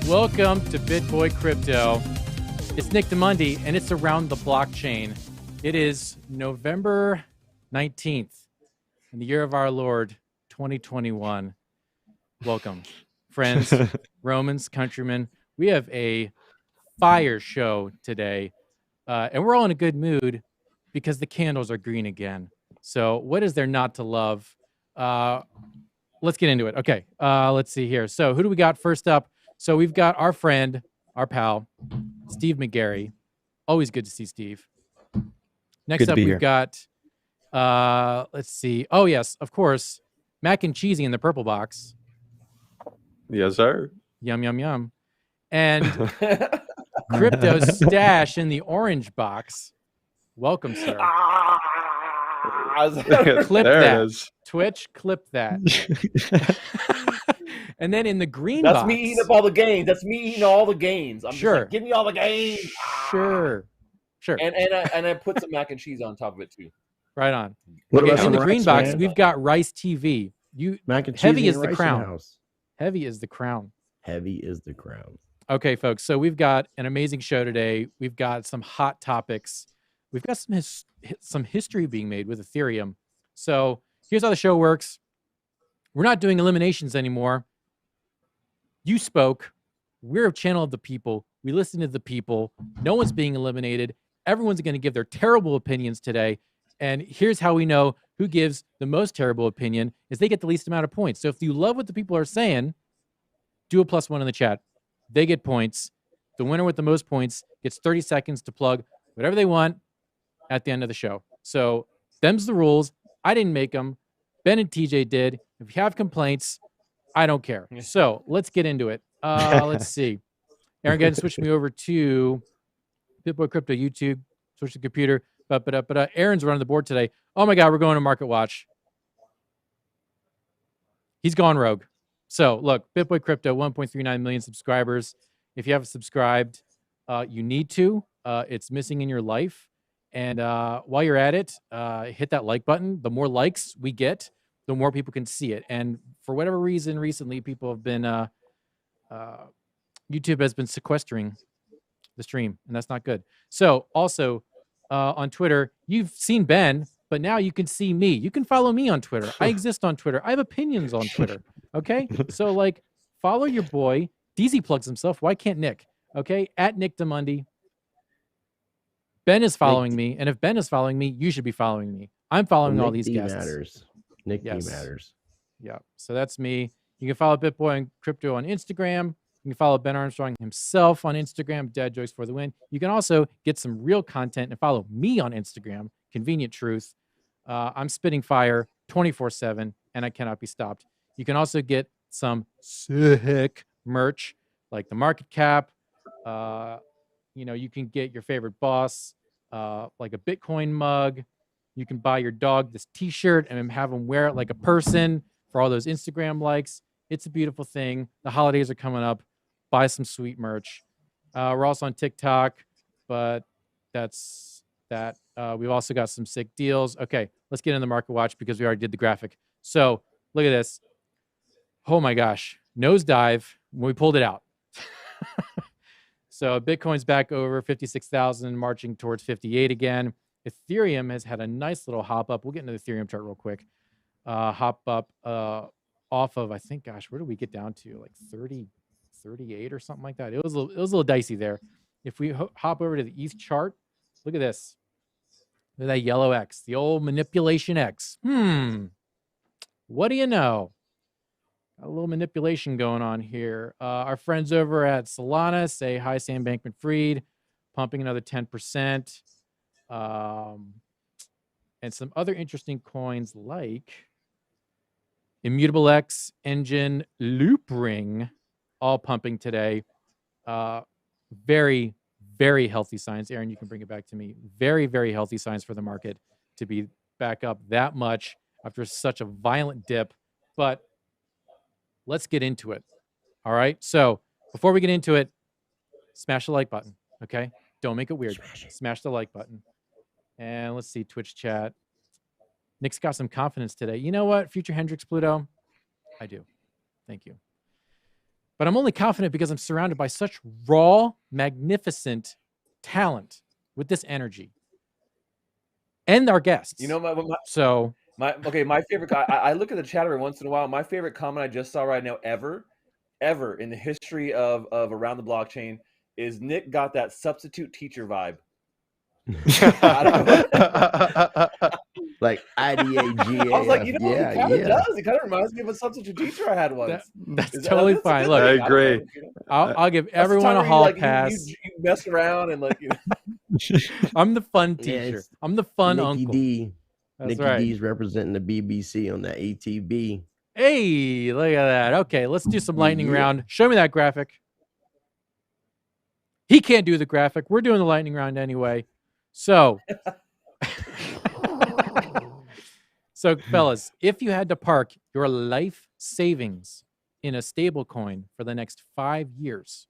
Welcome to BitBoy Crypto. It's Nick DeMundi, and it's around the blockchain. It is November 19th in the year of our Lord, 2021. Welcome, friends, Romans, countrymen. We have a fire show today, and we're all in a good mood because the candles are green again. So what is there not to love? Let's get into it. Okay, let's see here. So who do we got first up? So we've got our friend, our pal, Steve McGarry. Always good to see Steve. Next up, we've got, let's see. Oh, yes, of course, MacNCheesy in the purple box. Yes, sir. Yum, yum, yum. And CryptoStache in the orange box. Welcome, sir. Clip that. Twitch, clip that. And then in the green box. That's me eating up all the gains. That's me eating all the gains. I'm sure. Just like, give me all the gains. Sure. Sure. And I put some mac and cheese on top of it too. Right on. Okay, in the green box, we've got RiceTV. Mac and cheese heavy is the crown. Heavy is the crown. Heavy is the crown. Okay, folks. So we've got an amazing show today. We've got some hot topics. We've got some history being made with Ethereum. So here's how the show works. We're not doing eliminations anymore. You spoke. We're a channel of the people. We listen to the people. No one's being eliminated. Everyone's going to give their terrible opinions today. And here's how we know who gives the most terrible opinion is they get the least amount of points. So if you love what the people are saying, do a +1 in the chat. They get points. The winner with the most points gets 30 seconds to plug whatever they want at the end of the show. So them's the rules. I didn't make them. Ben and TJ did. If you have complaints, I don't care. So let's get into it. Let's see. Aaron, go ahead and switch me over to BitBoy Crypto YouTube. Switch the computer. Aaron's running the board today. Oh my God, we're going to Market Watch. He's gone rogue. So look, BitBoy Crypto, 1.39 million subscribers. If you haven't subscribed, you need to. It's missing in your life. And while you're at it, hit that like button. The more likes we get, the more people can see it. And for whatever reason, recently, people have been, YouTube has been sequestering the stream, and that's not good. So also on Twitter, you've seen Ben, but now you can see me. You can follow me on Twitter. I exist on Twitter. I have opinions on Twitter. Okay? So like, follow your boy. DZ plugs himself. Why can't Nick? Okay? At Nick DeMundi. Ben is following me, and if Ben is following me, you should be following me. I'm following all these guests. Matters. Nick D matters. Yeah, so that's me. You can follow BitBoy and Crypto on Instagram. You can follow Ben Armstrong himself on Instagram, Dad Jokes for the win. You can also get some real content and follow me on Instagram, Convenient Truth. I'm spitting fire 24/7, and I cannot be stopped. You can also get some sick merch, like the market cap. You can get your favorite boss, like a Bitcoin mug. You can buy your dog this t-shirt and have him wear it like a person for all those Instagram likes. It's a beautiful thing. The holidays are coming up. Buy some sweet merch. We're also on TikTok, but that's that. We've also got some sick deals. Okay, let's get in the market watch because we already did the graphic. So look at this. Oh my gosh. Nosedive when we pulled it out. So Bitcoin's back over 56,000, marching towards 58 again. Ethereum has had a nice little hop up. We'll get into the Ethereum chart real quick. Hop up off of, I think, gosh, where did we get down to? Like 30, 38 or something like that. It was a little dicey there. If we hop over to the ETH chart, look at this. Look at that yellow X, the old manipulation X. What do you know? Got a little manipulation going on here. Our friends over at Solana say hi, Sam Bankman-Fried, pumping another 10%. And some other interesting coins like Immutable X, Engine, Loopring, all pumping today. Very, very healthy signs. Aaron, you can bring it back to me. Very, very healthy signs for the market to be back up that much after such a violent dip. But let's get into it. All right. So before we get into it, smash the like button. Okay. Don't make it weird. Smash the like button. And let's see, Twitch chat. Nick's got some confidence today. You know what, Future Hendrix Pluto? I do. Thank you. But I'm only confident because I'm surrounded by such raw, magnificent talent with this energy. And our guests. You know, so my favorite. I look at the chat every once in a while. My favorite comment I just saw right now, ever in the history of Around the Blockchain, is Nick got that substitute teacher vibe. Like IDAGA. I was like, you know, yeah, he kind of yeah. does. It kind of reminds me of a substitute teacher I had once. That's totally fine. Look, I agree. I'll give everyone a hall pass. You mess around and like. You know. I'm the fun teacher. I'm the fun Nicky uncle. D. That's Nicky right. D's representing the BBC on the ATB. Hey, look at that. Okay, let's do some lightning round. Show me that graphic. He can't do the graphic. We're doing the lightning round anyway. So, fellas, if you had to park your life savings in a stable coin for the next 5 years,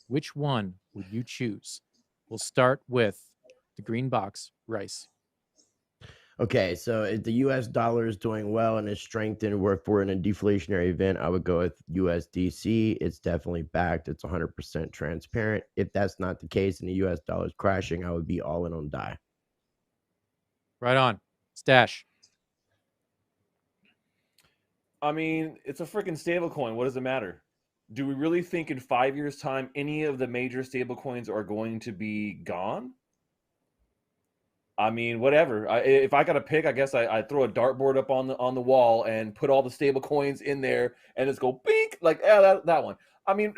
which one would you choose? We'll start with the green box, Rice. Okay, so if the US dollar is doing well and is strengthened, if we're in a deflationary event, I would go with USDC. It's definitely backed. It's 100% transparent. If that's not the case and the US dollar is crashing, I would be all in on DAI. Right on. Stash. I mean, it's a freaking stable coin. What does it matter? Do we really think in 5 years' time any of the major stable coins are going to be gone? I mean, whatever. If I got to pick, I guess I throw a dartboard up on the wall and put all the stable coins in there and just go bink, like, yeah, that one. I mean,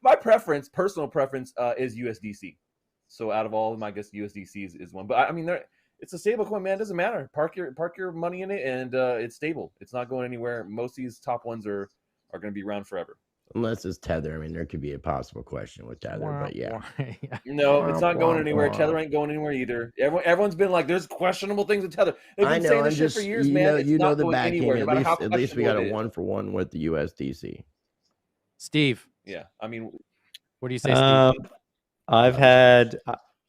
my personal preference, is USDC. So out of all of them, I guess USDC is one. But I mean, it's a stable coin, man. It doesn't matter. Park your money in it, and it's stable. It's not going anywhere. Most of these top ones are going to be around forever. Unless it's Tether. I mean, there could be a possible question with Tether, but yeah. No, it's not going anywhere. Tether ain't going anywhere either. Everyone's been like, there's questionable things with Tether. They've been saying this shit for years, man. You know the backing. Anywhere, At least we got a 1-for-1 with the USDC. Steve. Yeah, I mean, what do you say, Steve?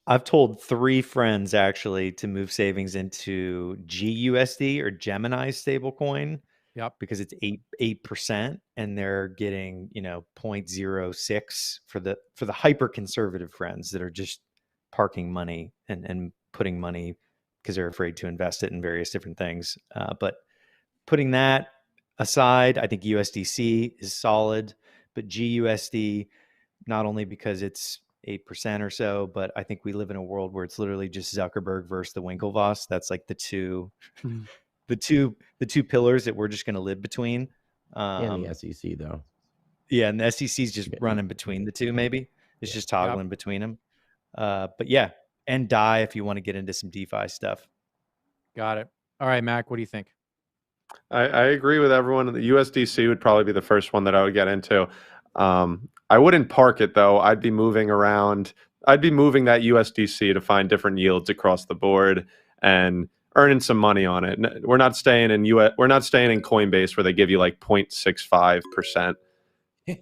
I've told 3 friends actually to move savings into GUSD or Gemini's stablecoin. Yep. Because it's 8%, and they're getting 0.06 for the hyper conservative friends that are just parking money and putting money because they're afraid to invest it in various different things. But putting that aside, I think USDC is solid, but GUSD, not only because it's 8% or so, but I think we live in a world where it's literally just Zuckerberg versus the Winklevoss. That's like the two pillars that we're just going to live between. And the SEC though. Yeah, and the SEC is just running between the two. Maybe it's just toggling between them. But yeah, and DAI if you want to get into some DeFi stuff. Got it. All right, Mac, what do you think? I agree with everyone. The USDC would probably be the first one that I would get into. I wouldn't park it though. I'd be moving around. I'd be moving that USDC to find different yields across the board and earning some money on it. We're not staying in Coinbase where they give you like 0.65%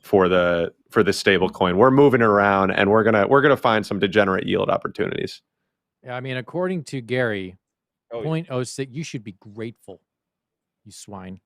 for the stable coin. We're moving around and we're gonna find some degenerate yield opportunities. Yeah, I mean, according to Gary, 0.06, you should be grateful, you swine,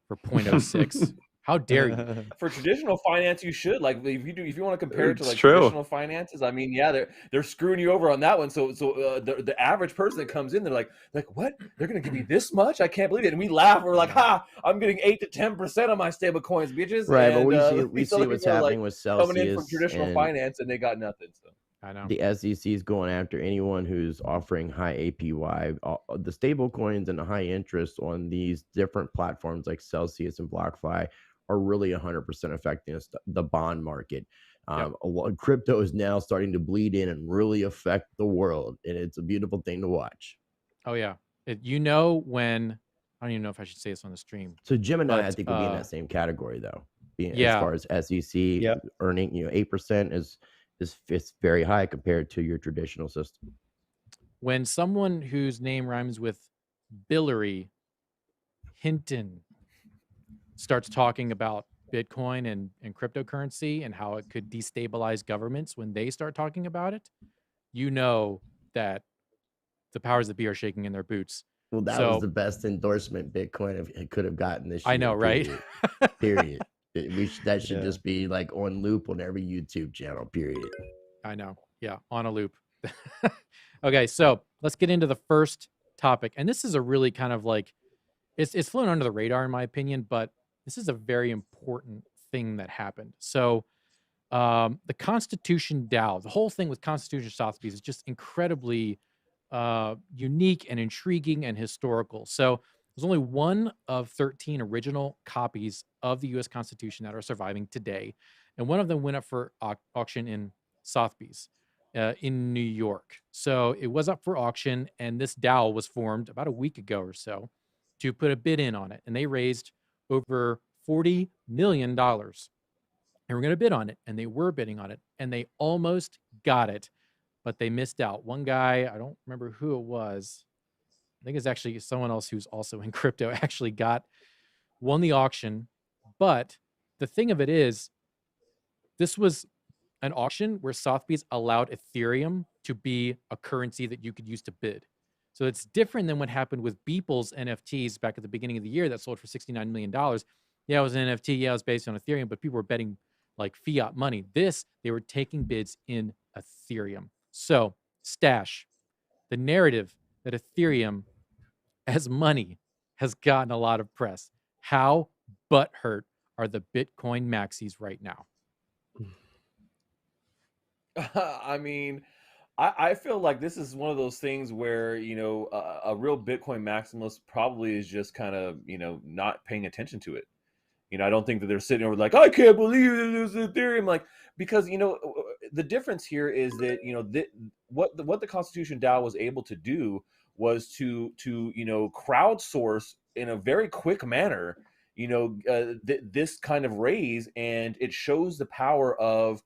for 0.06. How dare you? For traditional finance, you should. Like, if you want to compare it to like true. traditional finances, I mean, yeah, they're screwing you over on that one. So the average person that comes in, they're like what? They're gonna give me this much? I can't believe it. And we laugh. We're like, I'm getting 8 to 10% on my stable coins, bitches. Right, and, but we see what's happening with Celsius coming in from traditional finance, and they got nothing. So I know the SEC is going after anyone who's offering high APY. The stable coins and the high interest on these different platforms like Celsius and BlockFi are really 100% affecting the bond market. Crypto is now starting to bleed in and really affect the world, and it's a beautiful thing to watch. Oh yeah, when I don't even know if I should say this on the stream. So Gemini, I think, would be in that same category though. As far as SEC earning, 8% is very high compared to your traditional system. When someone whose name rhymes with Hillary Hinton starts talking about Bitcoin and cryptocurrency and how it could destabilize governments, when they start talking about it, you know that the powers that be are shaking in their boots. Well, that was the best endorsement Bitcoin could have gotten this year. I know, right? Period. That should Yeah. just be like on loop on every YouTube channel, period. I know. Yeah, on a loop. Okay, so let's get into the first topic. And this is a really kind of like it's flown under the radar in my opinion, but this is a very important thing that happened. So the Constitution DAO, the whole thing with Constitution Sotheby's is just incredibly unique and intriguing and historical. So there's only one of 13 original copies of the U.S. Constitution that are surviving today, and one of them went up for auction in Sotheby's in New York. So it was up for auction, and this DAO was formed about a week ago or so to put a bid in on it, and they raised over $40 million. And we're going to bid on it. And they were bidding on it. And they almost got it, but they missed out. One guy, I don't remember who it was. I think it's actually someone else who's also in crypto, actually won the auction. But the thing of it is, this was an auction where Sotheby's allowed Ethereum to be a currency that you could use to bid. So it's different than what happened with Beeple's NFTs back at the beginning of the year that sold for $69 million. Yeah, it was an NFT. Yeah, it was based on Ethereum, but people were betting like fiat money. This, they were taking bids in Ethereum. So, Stash, the narrative that Ethereum as money has gotten a lot of press. How butthurt are the Bitcoin Maxies right now? I mean, I feel like this is one of those things where, a real Bitcoin maximalist probably is just kind of, not paying attention to it. I don't think that they're sitting over like, I can't believe this is Ethereum. Like, because, the difference here is that, what the Constitution DAO was able to do was to crowdsource in a very quick manner, this kind of raise, and it shows the power of,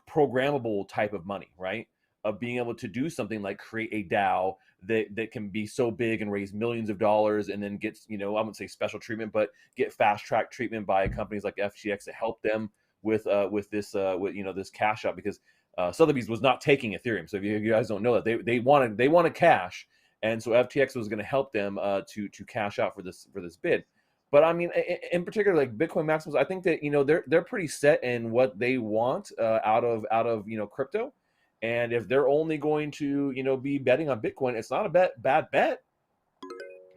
programmable type of money, right? Of being able to do something like create a DAO that can be so big and raise millions of dollars, and then gets, I wouldn't say special treatment, but get fast track treatment by companies like FTX to help them with this cash out, because Sotheby's was not taking Ethereum. So if you guys don't know that, they wanted cash, and so FTX was going to help them to cash out for this bid. But I mean, in particular, like Bitcoin Maximals, I think that they're pretty set in what they want out of crypto. And if they're only going to be betting on Bitcoin, it's not a bad bet,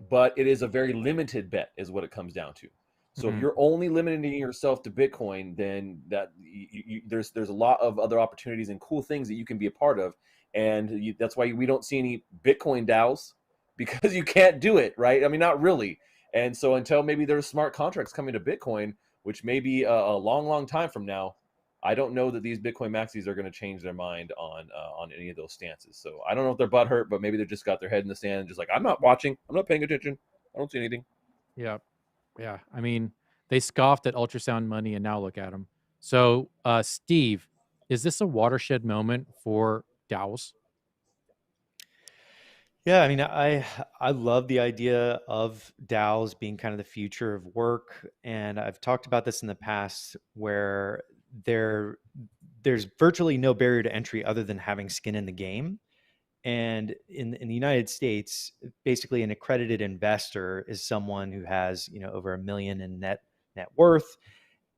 but it is a very limited bet, is what it comes down to. So if you're only limiting yourself to Bitcoin, then there's a lot of other opportunities and cool things that you can be a part of, and that's why we don't see any Bitcoin DAOs, because you can't do it, right? I mean, not really. And so until maybe there's smart contracts coming to Bitcoin, which may be a long time from now, I don't know that these Bitcoin Maxies are going to change their mind on any of those stances. So I don't know if they're butthurt, but maybe they just got their head in the sand and just like, I'm not watching, I'm not paying attention, I don't see anything. Yeah. I mean, they scoffed at ultrasound money, and now look at them. So, Steve, is this a watershed moment for DAOs? Yeah, I mean, I love the idea of DAOs being kind of the future of work, and I've talked about this in the past, where there's virtually no barrier to entry other than having skin in the game. And in the United States, basically an accredited investor is someone who has over $1 million in net worth,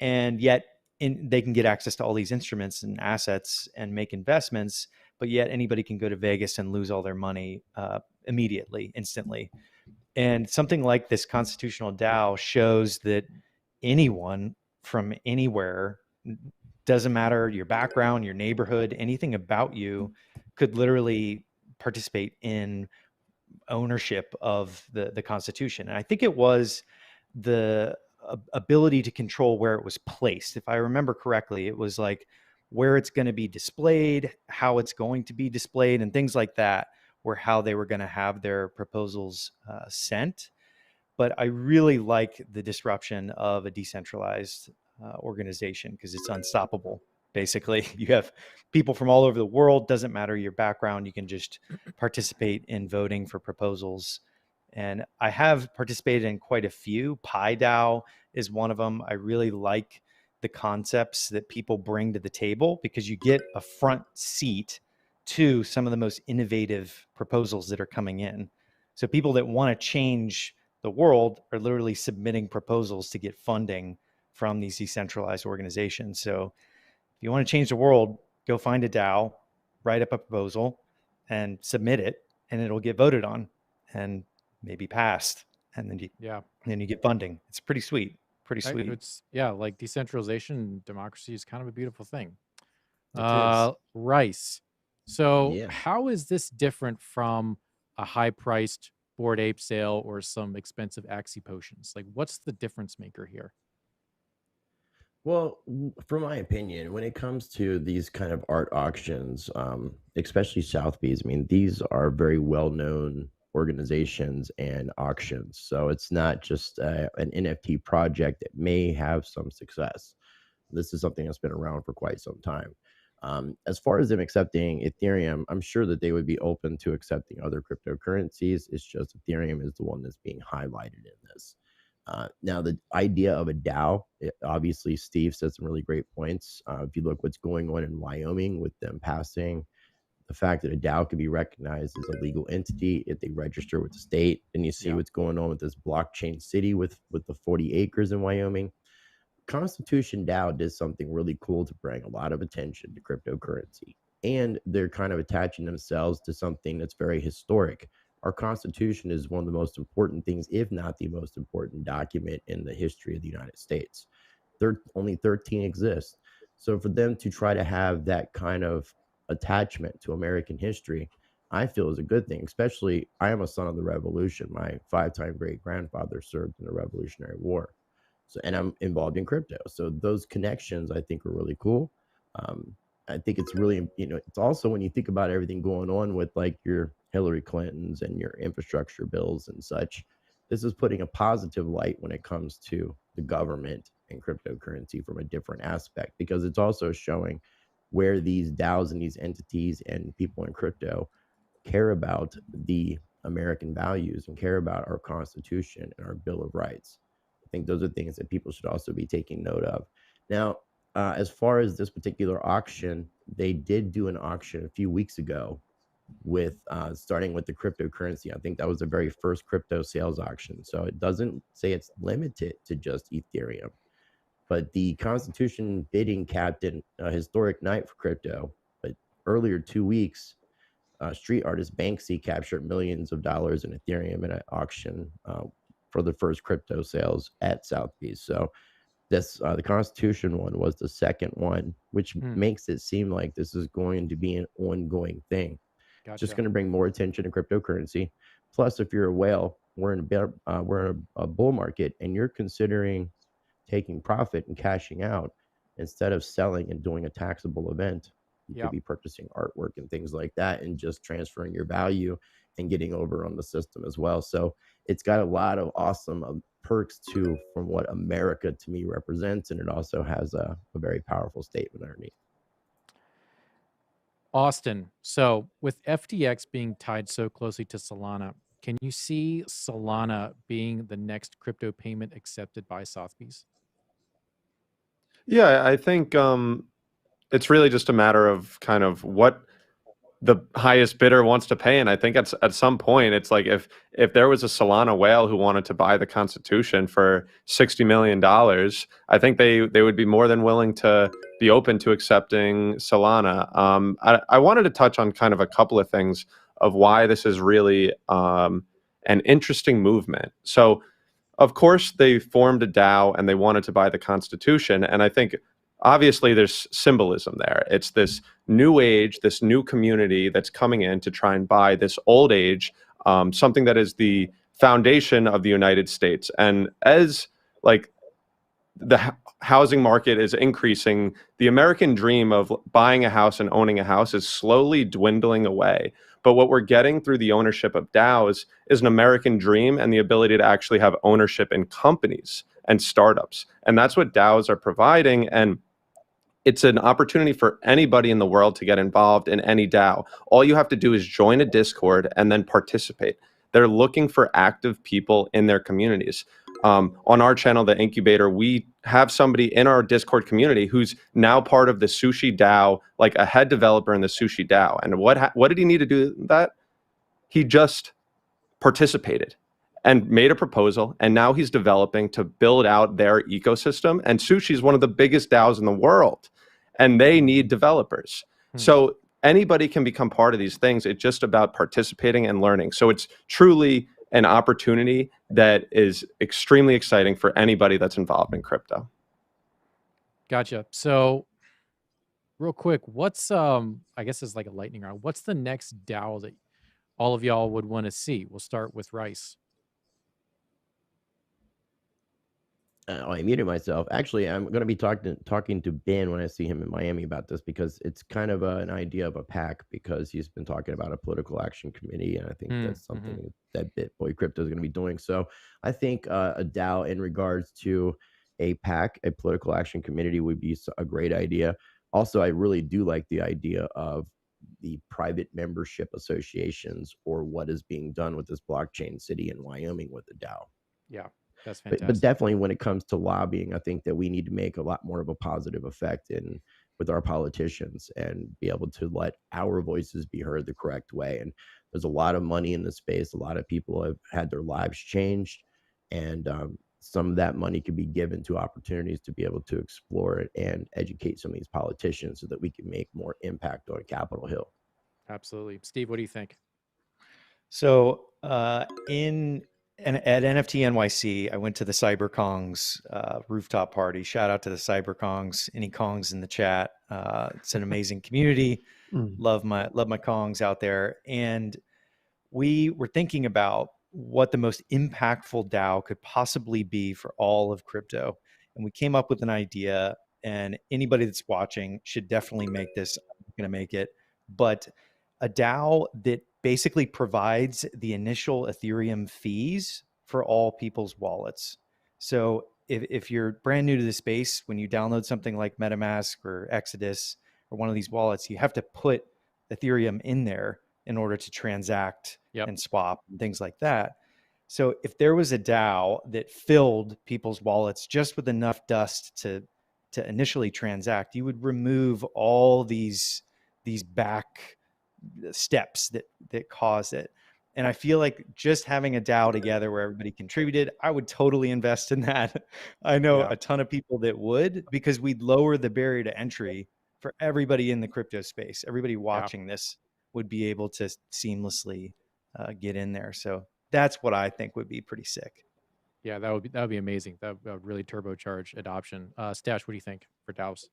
and yet they can get access to all these instruments and assets and make investments. But yet anybody can go to Vegas and lose all their money immediately, instantly. And something like this constitutional DAO shows that anyone from anywhere, doesn't matter your background, your neighborhood, anything about you, could literally participate in ownership of the Constitution. And I think it was the ability to control where it was placed. If I remember correctly, it was like where it's going to be displayed, how it's going to be displayed, and things like that were how they were going to have their proposals sent. But I really like the disruption of a decentralized organization, because it's unstoppable. Basically, you have people from all over the world, doesn't matter your background, you can just participate in voting for proposals. And I have participated in quite a few. PieDAO is one of them. I really like the concepts that people bring to the table, because you get a front seat to some of the most innovative proposals that are coming in. So people that want to change the world are literally submitting proposals to get funding from these decentralized organizations. So if you want to change the world, go find a DAO, write up a proposal and submit it, and it'll get voted on and maybe passed. And then you get funding. It's pretty sweet. Pretty sweet. It's like decentralization and democracy is kind of a beautiful thing. It is. Rice. So Yeah. how is this different from a high-priced Bored Ape sale or some expensive Axie potions? Like, what's the difference maker here? Well, from my opinion, when it comes to these kind of art auctions, especially Sotheby's, I mean, these are very well-known organizations and auctions. So it's not just an NFT project that may have some success. This is something that's been around for quite some time. As far as them accepting Ethereum, I'm sure that they would be open to accepting other cryptocurrencies. It's just Ethereum is the one that's being highlighted in this. Now, the idea of a DAO, obviously, Steve said some really great points. If you look what's going on in Wyoming with them passing the fact that a DAO can be recognized as a legal entity if they register with the state, and you see what's going on with this blockchain city with the 40 acres in Wyoming. Constitution DAO did something really cool to bring a lot of attention to cryptocurrency, and they're kind of attaching themselves to something that's very historic. Our Constitution is one of the most important things, if not the most important document in the history of the United States. Only 13 exist. So for them to try to have that kind of attachment to American history, I feel is a good thing. Especially, I am a son of the Revolution. My 5-time great-grandfather served in the Revolutionary War. So, and I'm involved in crypto. So those connections, I think, are really cool. I think it's really, it's also when you think about everything going on with like your Hillary Clintons and your infrastructure bills and such, this is putting a positive light when it comes to the government and cryptocurrency from a different aspect, because it's also showing where these DAOs and these entities and people in crypto care about the American values and care about our Constitution and our Bill of Rights. I think those are things that people should also be taking note of. Now, as far as this particular auction, they did do an auction a few weeks ago with starting with the cryptocurrency. I think that was the very first crypto sales auction. So it doesn't say it's limited to just Ethereum, but the Constitution bidding capped a historic night for crypto. But earlier 2 weeks, street artist Banksy captured millions of dollars in Ethereum in an auction for the first crypto sales at Sotheby's. So this the Constitution one was the second one, which makes it seem like this is going to be an ongoing thing. Gotcha. Just going to bring more attention to cryptocurrency. Plus, if you're a whale, we're in a bull market, and you're considering taking profit and cashing out instead of selling and doing a taxable event. You could be purchasing artwork and things like that, and just transferring your value and getting over on the system as well. So it's got a lot of awesome perks too from what America to me represents, and it also has a very powerful statement underneath. Austin, so with FTX being tied so closely to Solana, can you see Solana being the next crypto payment accepted by Sotheby's? Yeah, I think it's really just a matter of kind of what the highest bidder wants to pay. And I think at some point, it's like if there was a Solana whale who wanted to buy the Constitution for $60 million, I think they would be more than willing to be open to accepting Solana. I wanted to touch on kind of a couple of things of why this is really an interesting movement. So, of course, they formed a DAO and they wanted to buy the Constitution. And I think obviously there's symbolism there. It's this new age, this new community that's coming in to try and buy this old age, something that is the foundation of the United States. And as like the housing market is increasing, the American dream of buying a house and owning a house is slowly dwindling away. But what we're getting through the ownership of DAOs is an American dream and the ability to actually have ownership in companies and startups. And that's what DAOs are providing. And it's an opportunity for anybody in the world to get involved in any DAO. All you have to do is join a Discord and then participate. They're looking for active people in their communities. On our channel, The Incubator, we have somebody in our Discord community who's now part of the Sushi DAO, like a head developer in the Sushi DAO. And what did he need to do that? He just participated. and made a proposal. And now he's developing to build out their ecosystem. And Sushi is one of the biggest DAOs in the world, and they need developers. So anybody can become part of these things. It's just about participating and learning. So it's truly an opportunity that is extremely exciting for anybody that's involved in crypto. Gotcha. So real quick, what's I guess it's like a lightning round. What's the next DAO that all of y'all would want to see? We'll start with Rice. I muted myself. Actually, I'm going to be talking to Ben when I see him in Miami about this, because it's kind of an idea of a pack, because he's been talking about a political action committee, and I think that's something that BitBoy Crypto is going to be doing. So I think a DAO in regards to a pack, a political action committee, would be a great idea. Also, I really do like the idea of the private membership associations, or what is being done with this blockchain city in Wyoming with the DAO. Yeah. That's fantastic. But definitely when it comes to lobbying, I think that we need to make a lot more of a positive effect with our politicians, and be able to let our voices be heard the correct way. And there's a lot of money in the space. A lot of people have had their lives changed, and some of that money could be given to opportunities to be able to explore it and educate some of these politicians, so that we can make more impact on Capitol Hill. Absolutely. Steve, what do you think? So at NFT NYC, I went to the CyberKongs rooftop party. Shout out to the CyberKongs. Any Kongs in the chat? It's an amazing community. Love my Kongs out there. And we were thinking about what the most impactful DAO could possibly be for all of crypto. And we came up with an idea, and anybody that's watching should definitely make this. I'm going to make it. But a DAO that basically provides the initial Ethereum fees for all people's wallets. So if you're brand new to the space, when you download something like MetaMask or Exodus or one of these wallets, you have to put Ethereum in there in order to transact and swap and things like that. So if there was a DAO that filled people's wallets just with enough dust to initially transact, you would remove all these back steps that cause it. And I feel like just having a DAO together where everybody contributed, I would totally invest in that. I know a ton of people that would, because we'd lower the barrier to entry for everybody in the crypto space. Everybody watching this would be able to seamlessly get in there. So that's what I think would be pretty sick. Yeah, that would be amazing. That would really turbocharge adoption. Stash, what do you think for DAOs?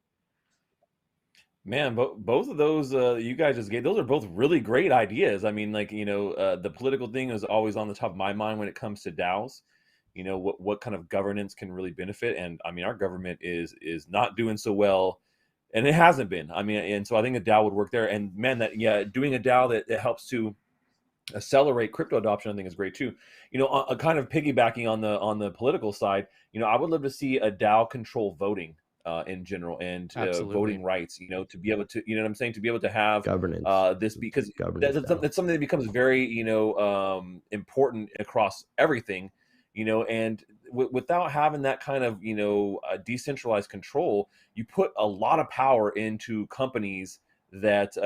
Man, both of those you guys just gave, those are both really great ideas. I mean, like, the political thing is always on the top of my mind when it comes to DAOs. What kind of governance can really benefit. And I mean, our government is not doing so well, and it hasn't been. I mean, and so I think a DAO would work there. And man, doing a DAO that helps to accelerate crypto adoption, I think is great too. Kind of piggybacking on the political side, I would love to see a DAO control voting in general, and voting rights, to be able to, what I'm saying, to be able to have governance, this, because that's something that becomes very, important across everything, and without having that kind of, decentralized control, you put a lot of power into companies that,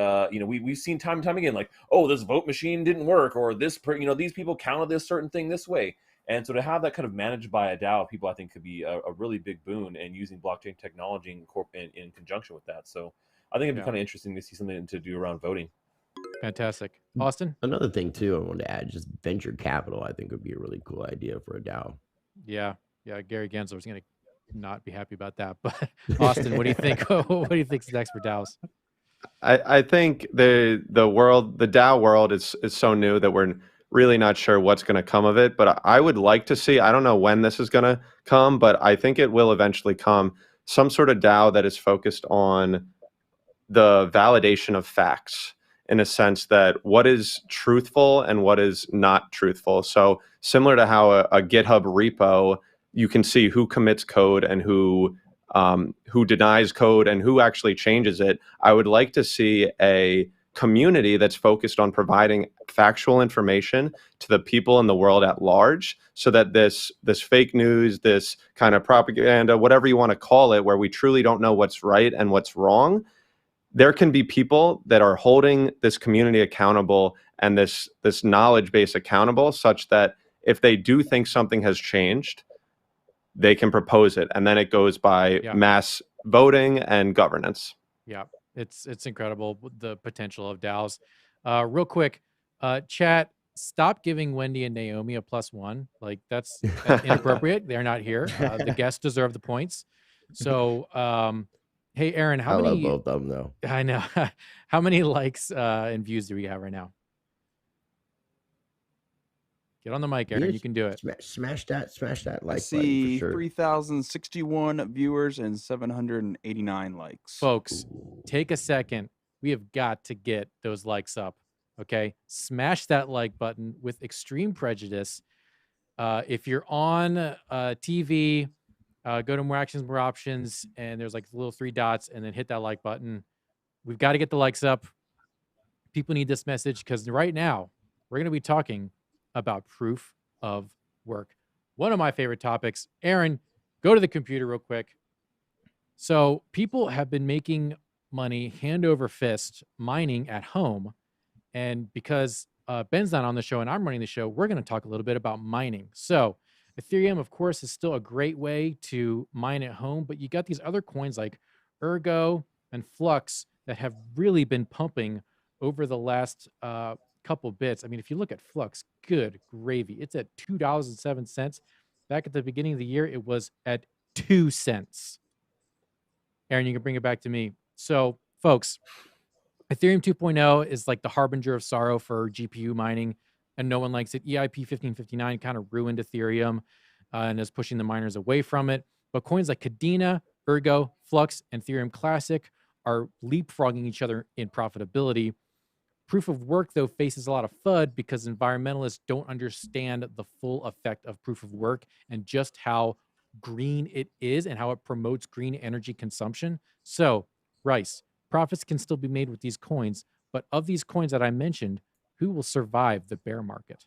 we've seen time and time again, like, oh, this vote machine didn't work, or this, these people counted this certain thing this way. And so to have that kind of managed by a DAO, people, I think, could be a really big boon, and using blockchain technology in conjunction with that. So I think it'd be kind of interesting to see something to do around voting. Fantastic. Austin? Another thing, too, I wanted to add, just venture capital, I think would be a really cool idea for a DAO. Yeah. Gary Gensler's going to not be happy about that. But Austin, what do you think? What do you think is next for DAOs? I think the DAO world is so new that we're really not sure what's going to come of it. But I would like to see, I don't know when this is going to come, but I think it will eventually come, some sort of DAO that is focused on the validation of facts, in a sense that what is truthful and what is not truthful. So similar to how a GitHub repo, you can see who commits code and who denies code and who actually changes it. I would like to see a community that's focused on providing factual information to the people in the world at large, so that this fake news, this kind of propaganda, whatever you want to call it, where we truly don't know what's right and what's wrong, there can be people that are holding this community accountable and this knowledge base accountable, such that if they do think something has changed, they can propose it, and then it goes by mass voting and governance. Yeah, it's incredible, the potential of DAOs. Real quick, chat, stop giving Wendy and Naomi a +1. Like, that's inappropriate. They're not here. The guests deserve the points. So, hey, Aaron, how many? I love both of them, though. I know. How many likes and views do we have right now? Get on the mic, Aaron. You can do it. Smash that like see, button for sure. 3,061 viewers and 789 likes. Folks, take a second. We have got to get those likes up. Okay, smash that like button with extreme prejudice. If you're on TV, go to more actions, more options, and there's like little 3 dots, and then hit that like button. We've got to get the likes up. People need this message because right now we're going to be talking about proof of work. One of my favorite topics. Aaron, go to the computer real quick. So people have been making money hand over fist mining at home. And because Ben's not on the show and I'm running the show, we're going to talk a little bit about mining. So Ethereum, of course, is still a great way to mine at home, but you got these other coins like Ergo and Flux that have really been pumping over the last couple bits. I mean, if you look at Flux, good gravy. It's at $2.07. Back at the beginning of the year, it was at 2 cents. Aaron, you can bring it back to me. So, folks, Ethereum 2.0 is like the harbinger of sorrow for GPU mining, and no one likes it. EIP 1559 kind of ruined Ethereum and is pushing the miners away from it. But coins like Kadena, Ergo, Flux, and Ethereum Classic are leapfrogging each other in profitability. Proof of work, though, faces a lot of FUD because environmentalists don't understand the full effect of proof of work and just how green it is and how it promotes green energy consumption. So, Rice, profits can still be made with these coins, but of these coins that I mentioned, who will survive the bear market?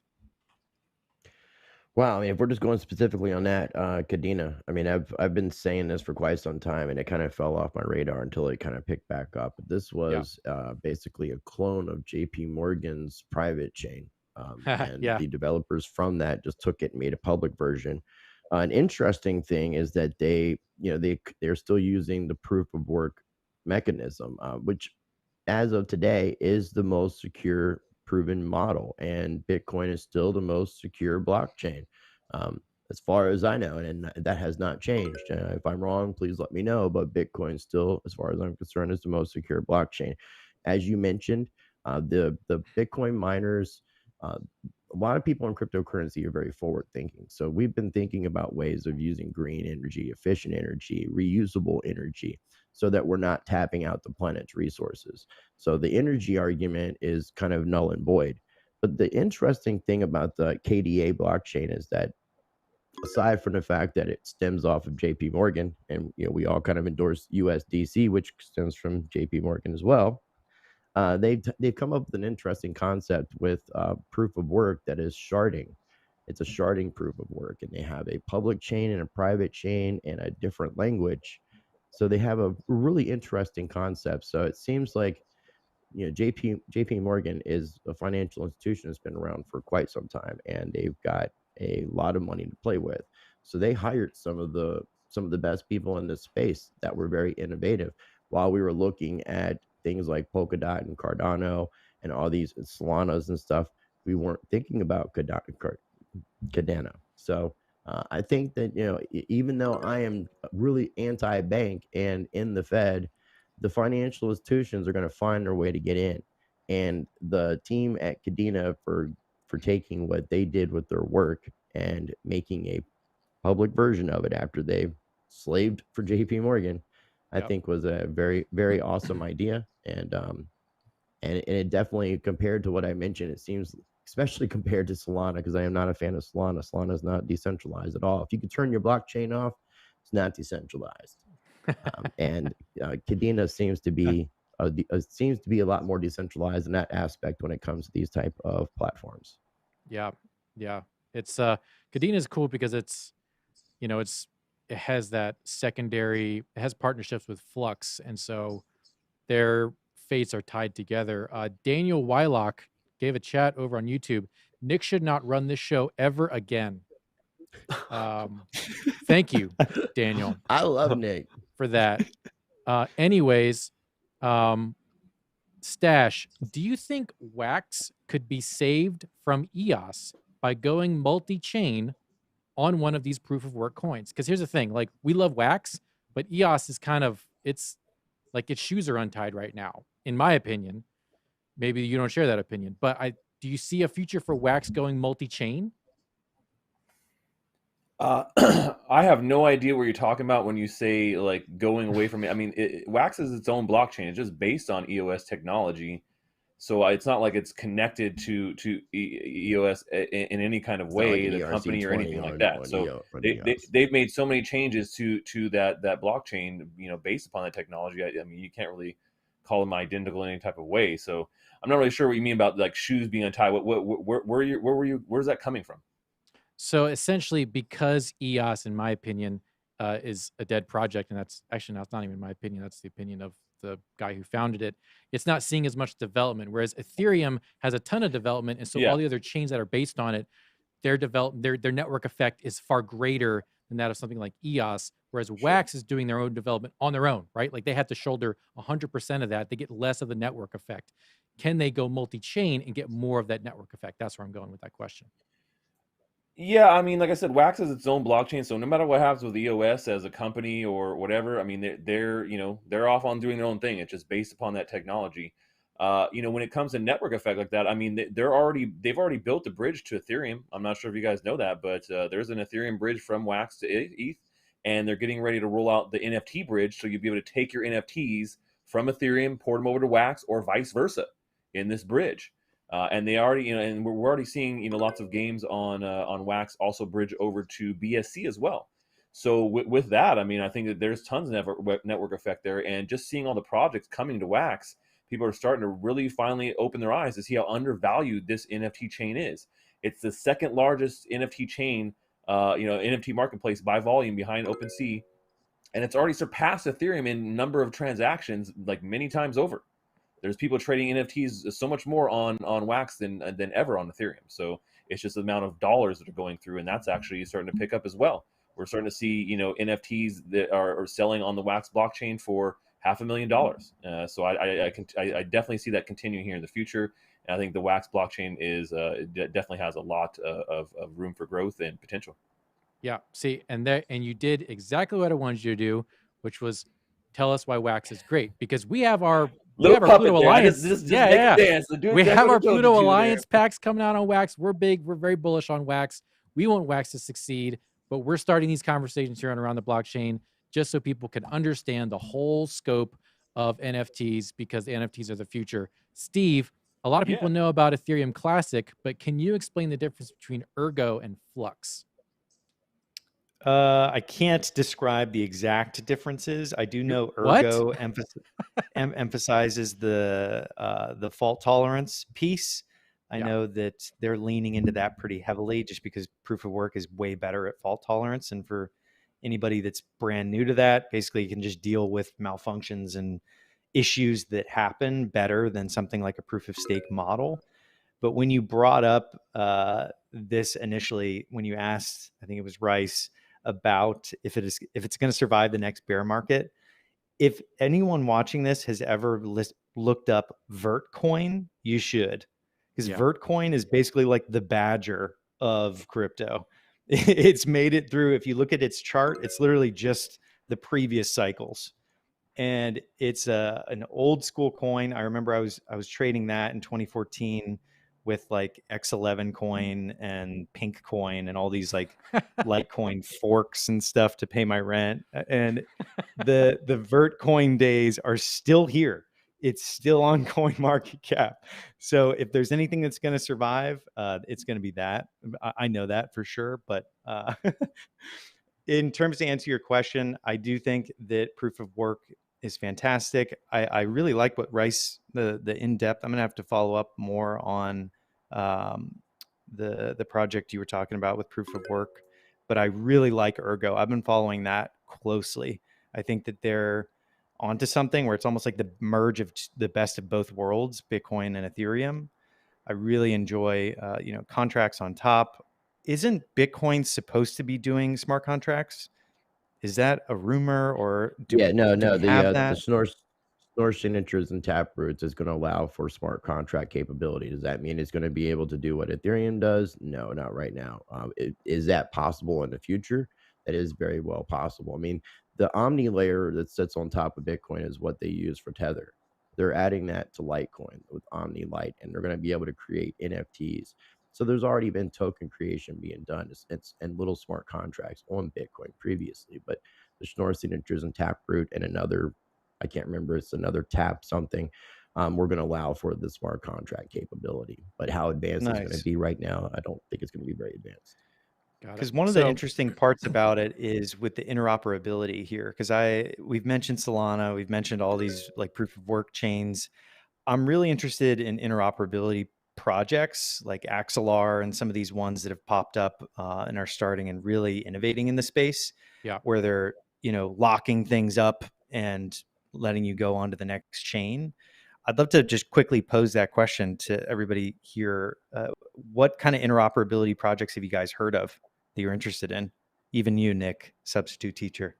Wow, I mean, if we're just going specifically on that, Kadena, I mean, I've been saying this for quite some time, and it kind of fell off my radar until it kind of picked back up. But this was basically a clone of JP Morgan's private chain, and the developers from that just took it and made a public version. An interesting thing is that they're still using the proof of work mechanism, which, as of today, is the most secure proven model, and Bitcoin is still the most secure blockchain, as far as I know, and that has not changed. If I'm wrong, please let me know, but Bitcoin still, as far as I'm concerned, is the most secure blockchain. As you mentioned, the Bitcoin miners, a lot of people in cryptocurrency are very forward thinking, so we've been thinking about ways of using green energy, efficient energy, reusable energy, so that we're not tapping out the planet's resources. So the energy argument is kind of null and void. But the interesting thing about the KDA blockchain is that, aside from the fact that it stems off of JP Morgan, and we all kind of endorse USDC, which stems from JP Morgan as well, they've come up with an interesting concept with proof of work that is sharding. It's a sharding proof of work, and they have a public chain and a private chain and a different language. So they have a really interesting concept. So it seems like JP Morgan is a financial institution that's been around for quite some time, and they've got a lot of money to play with. So they hired some of the best people in this space that were very innovative. While we were looking at things like Polkadot and Cardano and all these Solanas and stuff, we weren't thinking about Cardano. So I think that, even though I am really anti-bank and in the Fed, the financial institutions are going to find their way to get in. And the team at Kadena for taking what they did with their work and making a public version of it after they slaved for JP Morgan, I think was a very, very awesome idea. And it definitely, compared to what I mentioned, it seems, especially compared to Solana, because I am not a fan of Solana. Solana is not decentralized at all. If you could turn your blockchain off, it's not decentralized. And Kadena seems to be a lot more decentralized in that aspect when it comes to these type of platforms. Yeah. It's Kadena is cool because it has that secondary. It has partnerships with Flux, and so their fates are tied together. Daniel Wylock gave a chat over on YouTube. Nick should not run this show ever again. Thank you, Daniel, I love Nick. for that. Anyways, Stash, do you think Wax could be saved from EOS by going multi-chain on one of these proof of work coins? Because here's the thing, like, we love Wax, but EOS is kind of, it's like its shoes are untied right now, in my opinion. Maybe you don't share that opinion, but do you see a future for Wax going multi-chain? I have no idea what you're talking about when you say like going away from it. I mean, Wax is its own blockchain. It's just based on EOS technology, so it's not like it's connected to EOS in any kind of way, the company or anything like that. So they've made so many changes to that blockchain, you know, based upon that technology. I mean, you can't really call them identical in any type of way. So I'm not really sure what you mean about like shoes being untied. Where's that coming from? So essentially, because EOS, in my opinion, is a dead project, and that's actually that's not even my opinion. That's the opinion of the guy who founded it. It's not seeing as much development, whereas Ethereum has a ton of development, and so all the other chains that are based on it, their network effect is far greater than that of something like EOS. Whereas Wax is doing their own development on their own, right? Like they have to shoulder 100% of that. They get less of the network effect. Can they go multi-chain and get more of that network effect? That's where I'm going with that question. Yeah, I mean, like I said, Wax is its own blockchain, so no matter what happens with EOS as a company or whatever, I mean, they're off on doing their own thing. It's just based upon that technology. You know, when it comes to network effect like that, I mean, they've already built a bridge to Ethereum. I'm not sure if you guys know that, but there's an Ethereum bridge from Wax to ETH, and they're getting ready to roll out the NFT bridge, so you'll be able to take your NFTs from Ethereum, port them over to Wax, or vice versa in this bridge. And they already, you know, and we're already seeing, you know, lots of games on Wax also bridge over to BSC as well. So with that, I mean, I think that there's tons of network effect there, and just seeing all the projects coming to Wax, people are starting to really finally open their eyes to see how undervalued this NFT chain is. It's the second largest NFT chain, NFT marketplace by volume behind OpenSea, and it's already surpassed Ethereum in number of transactions, like many times over. There's people trading NFTs so much more on Wax than ever on Ethereum. So it's just the amount of dollars that are going through, and that's actually starting to pick up as well. We're starting to see, you know, NFTs that are selling on the Wax blockchain for $500,000. So I definitely see that continuing here in the future. And I think the Wax blockchain definitely has a lot of room for growth and potential. Yeah. See, and you did exactly what I wanted you to do, which was tell us why Wax is great, because we have our Pluto Alliance. We have our Pluto Alliance packs coming out on Wax. We're big. We're very bullish on Wax. We want Wax to succeed, but we're starting these conversations here on Around the Blockchain just so people can understand the whole scope of NFTs, because the NFTs are the future. Steve, a lot of people know about Ethereum Classic, but can you explain the difference between Ergo and Flux? I can't describe the exact differences. I do know Ergo emphasizes the fault tolerance piece. I know that they're leaning into that pretty heavily, just because proof of work is way better at fault tolerance. And for anybody that's brand new to that, basically you can just deal with malfunctions and issues that happen better than something like a proof of stake model. But when you brought up this initially, when you asked, I think it was Rice, about if it's going to survive the next bear market, if anyone watching this has ever looked up Vertcoin, you should, because Vertcoin is basically like the Badger of crypto. It's made it through. If you look at its chart, it's literally just the previous cycles, and it's an old school coin. I remember I was trading that in 2014 with like X11 coin and Pink coin and all these like Litecoin forks and stuff to pay my rent. And the Vertcoin days are still here. It's still on CoinMarketCap. So if there's anything that's going to survive, it's going to be that. I know that for sure. But in terms to answer your question, I do think that proof of work is fantastic. I really like what Rice, the in-depth, I'm going to have to follow up more on the project you were talking about with proof of work, but I really like Ergo. I've been following that closely. I think that they're onto something where it's almost like the merge of the best of both worlds, Bitcoin and Ethereum. I really enjoy, contracts on top. Isn't Bitcoin supposed to be doing smart contracts? Is that a rumor, or do we have The that? Schnorr signatures and taproots is going to allow for smart contract capability. Does that mean it's going to be able to do what Ethereum does? No, not right now. Is that possible in the future? That is very well possible. I mean, the Omni layer that sits on top of Bitcoin is what they use for Tether. They're adding that to Litecoin with Omni Lite, and they're going to be able to create NFTs. So there's already been token creation being done. It's and little smart contracts on Bitcoin previously, but the Schnorr signatures and Taproot and another, I can't remember, it's another tap something. We're going to allow for the smart contract capability, but how advanced it's going Nice. to be right now, I don't think it's going to be very advanced. Got it. Because one of the interesting parts about it is with the interoperability here. Because we've mentioned Solana, we've mentioned all these like proof of work chains. I'm really interested in interoperability projects like Axelar and some of these ones that have popped up and are starting and really innovating in the space. Yeah. Where they're locking things up and letting you go on to the next chain. I'd love to just quickly pose that question to everybody here. What kind of interoperability projects have you guys heard of that you're interested in? Even you, Nick, substitute teacher.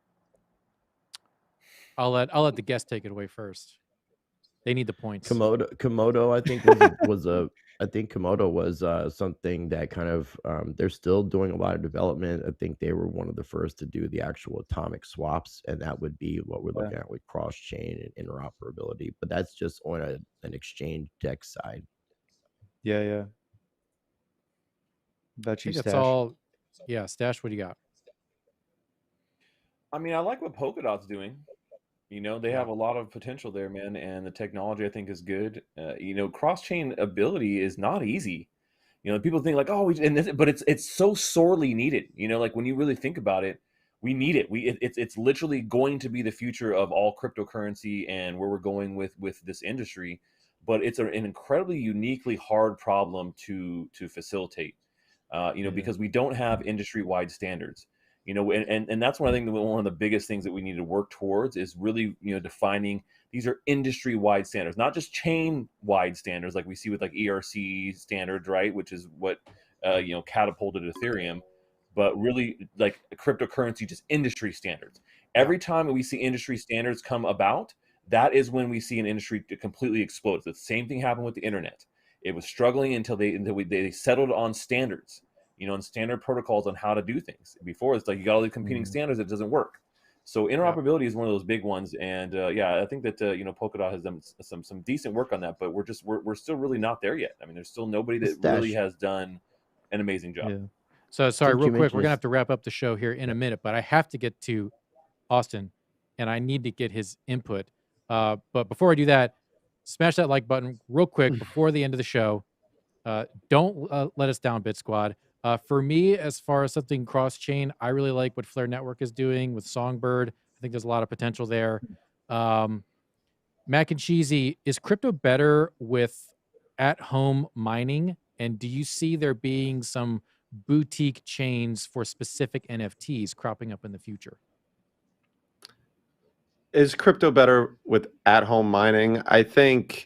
I'll let the guest take it away first. They need the points. Komodo, I think Komodo was something that kind of they're still doing a lot of development. I think they were one of the first to do the actual atomic swaps, and that would be what we're looking at with cross chain and interoperability. But that's just on an exchange tech side. Yeah. About you, I think Stash. that's all. Yeah, Stash, what do you got? I mean, I like what Polkadot's doing. They Yeah. have a lot of potential there, man, and the technology I think is good. Cross-chain ability is not easy. People think like, oh, but it's so sorely needed. Like when you really think about it, we need it. It's literally going to be the future of all cryptocurrency and where we're going with this industry. But it's an incredibly uniquely hard problem to facilitate. Because we don't have industry-wide standards. And that's one of the biggest things that we need to work towards is really, defining these are industry-wide standards, not just chain-wide standards like we see with like ERC standards, right? Which is what catapulted Ethereum, but really like cryptocurrency, just industry standards. Every time we see industry standards come about, that is when we see an industry completely explode. The same thing happened with the internet. It was struggling until they settled on standards, and standard protocols on how to do things. Before it's like you got all these competing standards, it doesn't work. So interoperability is one of those big ones, and I think that Polkadot has done some decent work on that, but we're still really not there yet. I mean, there's still nobody that really has done an amazing job. Yeah. So sorry, Since real you quick, we're mentioned gonna have to wrap up the show here in a minute, but I have to get to Austin, and I need to get his input. But before I do that, smash that like button real quick before the end of the show. Don't let us down, BitSquad. For me, as far as something cross-chain, I really like what Flare Network is doing with Songbird. I think there's a lot of potential there. MacNCheesy, is crypto better with at-home mining? And do you see there being some boutique chains for specific NFTs cropping up in the future? Is crypto better with at-home mining? I don't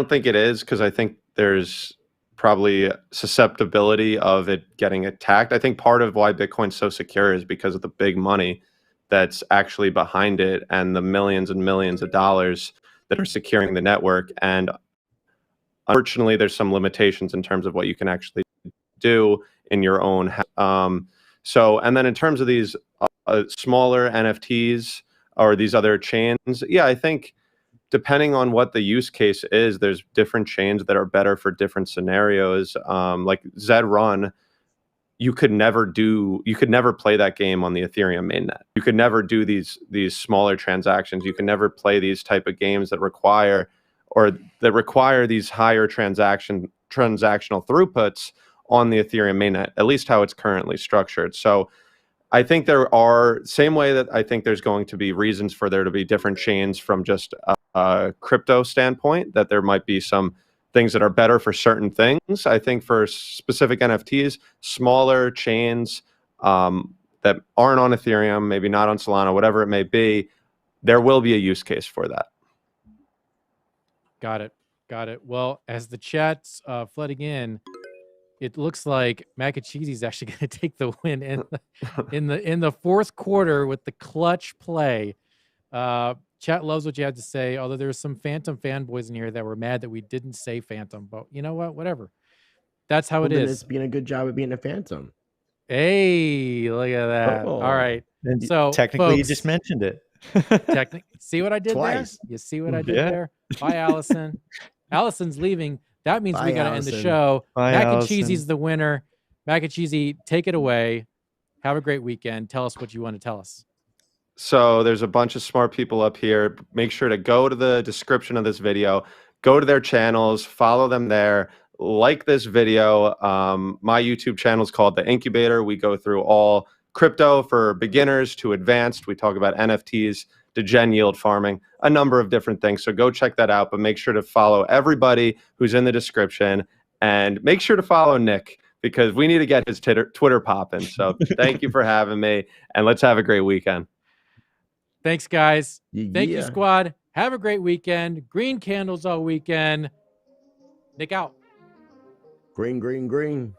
think it is, because I think there's probably susceptibility of it getting attacked. I think part of why Bitcoin's so secure is because of the big money that's actually behind it and the millions and millions of dollars that are securing the network. And unfortunately, there's some limitations in terms of what you can actually do in your own. And then in terms of these smaller NFTs or these other chains, I think depending on what the use case is, there's different chains that are better for different scenarios. Like Zed Run, you could never play that game on the Ethereum mainnet. You could never do these smaller transactions. You can never play these type of games that require these higher transactional throughputs on the Ethereum mainnet, at least how it's currently structured. So I think there are, same way that I think there's going to be reasons for there to be different chains from just a crypto standpoint, that there might be some things that are better for certain things. I think for specific NFTs, smaller chains that aren't on Ethereum, maybe not on Solana, whatever it may be, there will be a use case for that. Got it. Got it. Well, as the chat's flooding in, it looks like MacNCheesy is actually going to take the win in the fourth quarter with the clutch play. Chat loves what you have to say, although there's some Phantom fanboys in here that were mad that we didn't say Phantom. But you know what? Whatever. That's how it Then is. it's being a good job of being a Phantom. Hey, look at that. Oh. All right. And So technically, you folks, just mentioned it. see what I did Twice. there? You see what I did Yeah. there? Bye, Allison. Allison's leaving. That means we Bye, got to end the Allison. show. Bye, MacNCheesy's Allison. the winner. MacNCheesy, take it away. Have a great weekend. Tell us what you want to tell us. So there's a bunch of smart people up here. Make sure to go to the description of this video, go to their channels, follow them there, like this video. My YouTube channel is called The Incubator. We go through all crypto for beginners to advanced. We talk about NFTs, to gen yield farming, a number of different things. So go check that out, but make sure to follow everybody who's in the description, and make sure to follow Nick, because we need to get his Twitter popping. So thank you for having me, and let's have a great weekend. Thanks, guys. Thank you, Yeah. squad. Have a great weekend. Green candles all weekend. Nick out. Green, green, green.